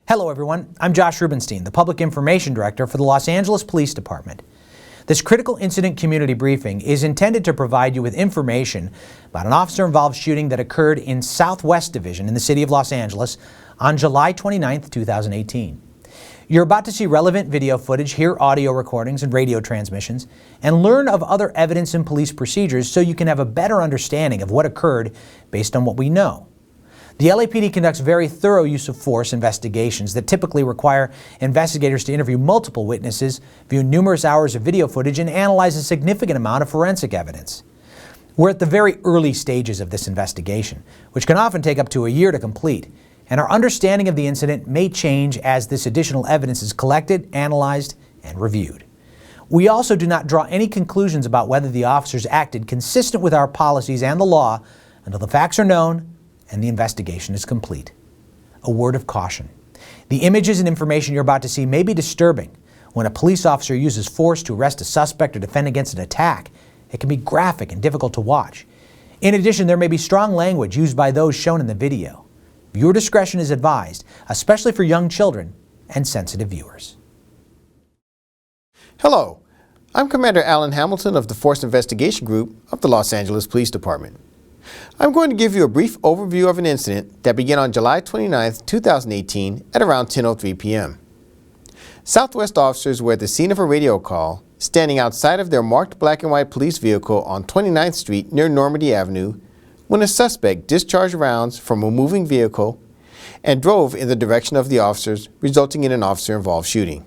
Hello everyone, I'm Josh Rubenstein, the Public Information Director for the Los Angeles Police Department. This critical incident community briefing is intended to provide you with information about an officer-involved shooting that occurred in Southwest Division in the city of Los Angeles on July 29, 2018. You're about to see relevant video footage, hear audio recordings and radio transmissions, and learn of other evidence and police procedures so you can have a better understanding of what occurred based on what we know. The LAPD conducts very thorough use of force investigations that typically require investigators to interview multiple witnesses, view numerous hours of video footage, and analyze a significant amount of forensic evidence. We're at the very early stages of this investigation, which can often take up to a year to complete, and our understanding of the incident may change as this additional evidence is collected, analyzed, and reviewed. We also do not draw any conclusions about whether the officers acted consistent with our policies and the law until the facts are known and the investigation is complete. A word of caution. The images and information you're about to see may be disturbing. When a police officer uses force to arrest a suspect or defend against an attack, it can be graphic and difficult to watch. In addition, there may be strong language used by those shown in the video. Viewer discretion is advised, especially for young children and sensitive viewers. Hello, I'm Commander Alan Hamilton of the Force Investigation Group of the Los Angeles Police Department. I'm going to give you a brief overview of an incident that began on July 29, 2018 at around 10:03 p.m. Southwest officers were at the scene of a radio call, standing outside of their marked black and white police vehicle on 29th Street near Normandie Avenue, when a suspect discharged rounds from a moving vehicle and drove in the direction of the officers, resulting in an officer-involved shooting.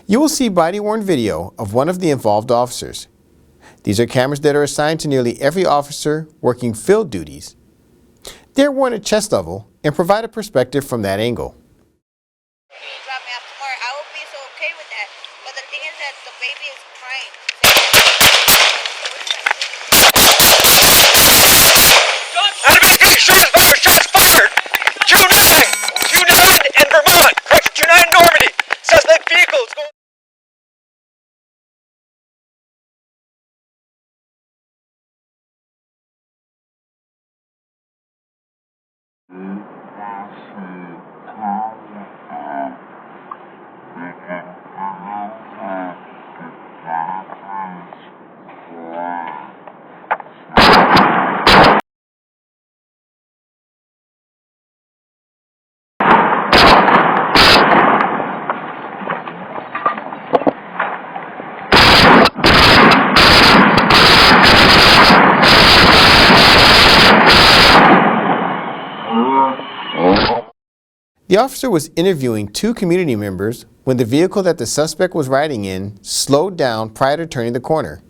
You will see body-worn video of one of the involved officers. These are cameras that are assigned to nearly every officer working field duties. They're worn at chest level and provide a perspective from that angle. If you drop me off tomorrow, I will be so okay with that. But the thing is that the baby is crying. Shots fired! 29 and Vermont! Correction, 29 Normandy! Suspect vehicles going... The officer was interviewing two community members when the vehicle that the suspect was riding in slowed down prior to turning the corner.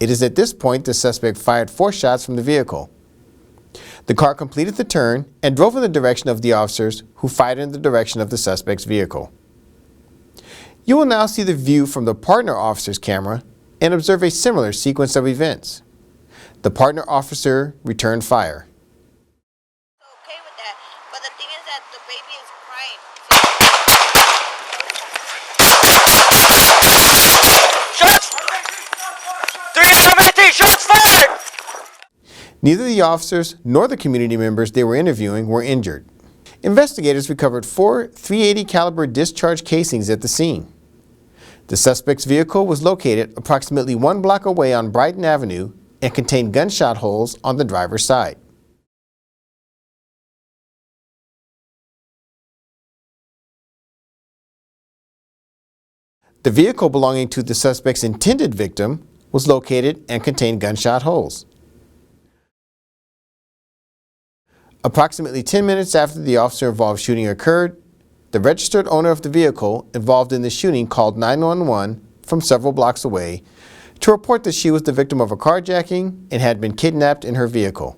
It is at this point the suspect fired 4 shots from the vehicle. The car completed the turn and drove in the direction of the officers, who fired in the direction of the suspect's vehicle. You will now see the view from the partner officer's camera and observe a similar sequence of events. The partner officer returned fire. Okay with that. But the thing is that the baby is crying. Shots! 318 shots fired! Neither the officers nor the community members they were interviewing were injured. Investigators recovered 4 .380 caliber discharge casings at the scene. The suspect's vehicle was located approximately 1 block away on Brighton Avenue and contained gunshot holes on the driver's side. The vehicle belonging to the suspect's intended victim was located and contained gunshot holes. Approximately 10 minutes after the officer-involved shooting occurred, the registered owner of the vehicle involved in the shooting called 911 from several blocks away to report that she was the victim of a carjacking and had been kidnapped in her vehicle.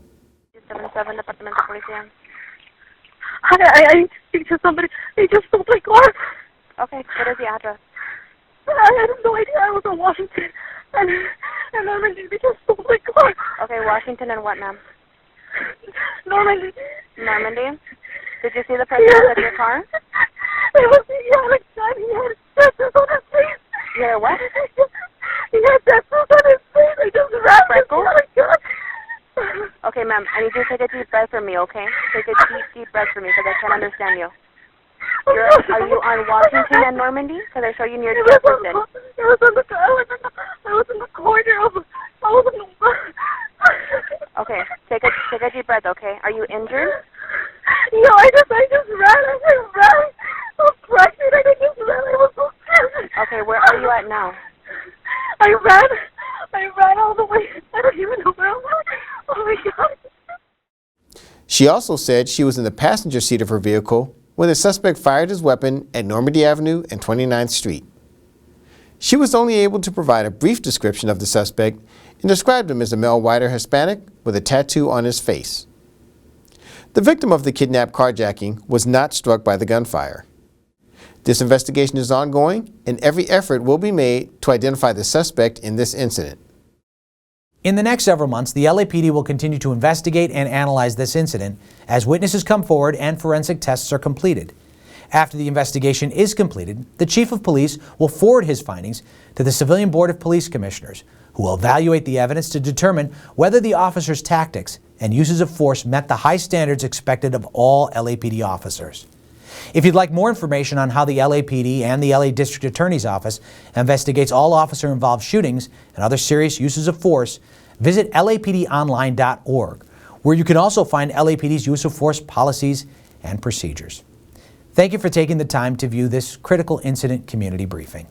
77 Departamento Policía. I think somebody, they just stole my car. Okay, what is the address? I have no idea. I was in Washington, and Normandie, they just stole my car. Okay, Washington and what, ma'am? Normandie. Normandie? Did you see the person who took your car? It was Alex. He had tattoos on his face. You had a what? He had tattoos on his face. I just ran. Freckles? Oh my God. Okay, ma'am, I need you to take a deep breath for me, okay? Take a deep breath for me because I can't understand you. Are you on Washington and Normandy? Because I show you near Jefferson. I was in the corner of. I was in the. Okay, take a deep breath. Okay, are you injured? No, I just ran. I was pregnant. I just ran. I was so scared. Okay, where are you at now? I ran all the way. I don't even know where I was. Oh my God. She also said she was in the passenger seat of her vehicle when the suspect fired his weapon at Normandie Avenue and 29th Street. She was only able to provide a brief description of the suspect and described him as a male white Hispanic with a tattoo on his face. The victim of the kidnapped carjacking was not struck by the gunfire. This investigation is ongoing, and every effort will be made to identify the suspect in this incident. In the next several months, the LAPD will continue to investigate and analyze this incident as witnesses come forward and forensic tests are completed. After the investigation is completed, the Chief of Police will forward his findings to the Civilian Board of Police Commissioners, who will evaluate the evidence to determine whether the officers' tactics and uses of force met the high standards expected of all LAPD officers. If you'd like more information on how the LAPD and the LA District Attorney's Office investigates all officer-involved shootings and other serious uses of force, visit lapdonline.org, where you can also find LAPD's use of force policies and procedures. Thank you for taking the time to view this critical incident community briefing.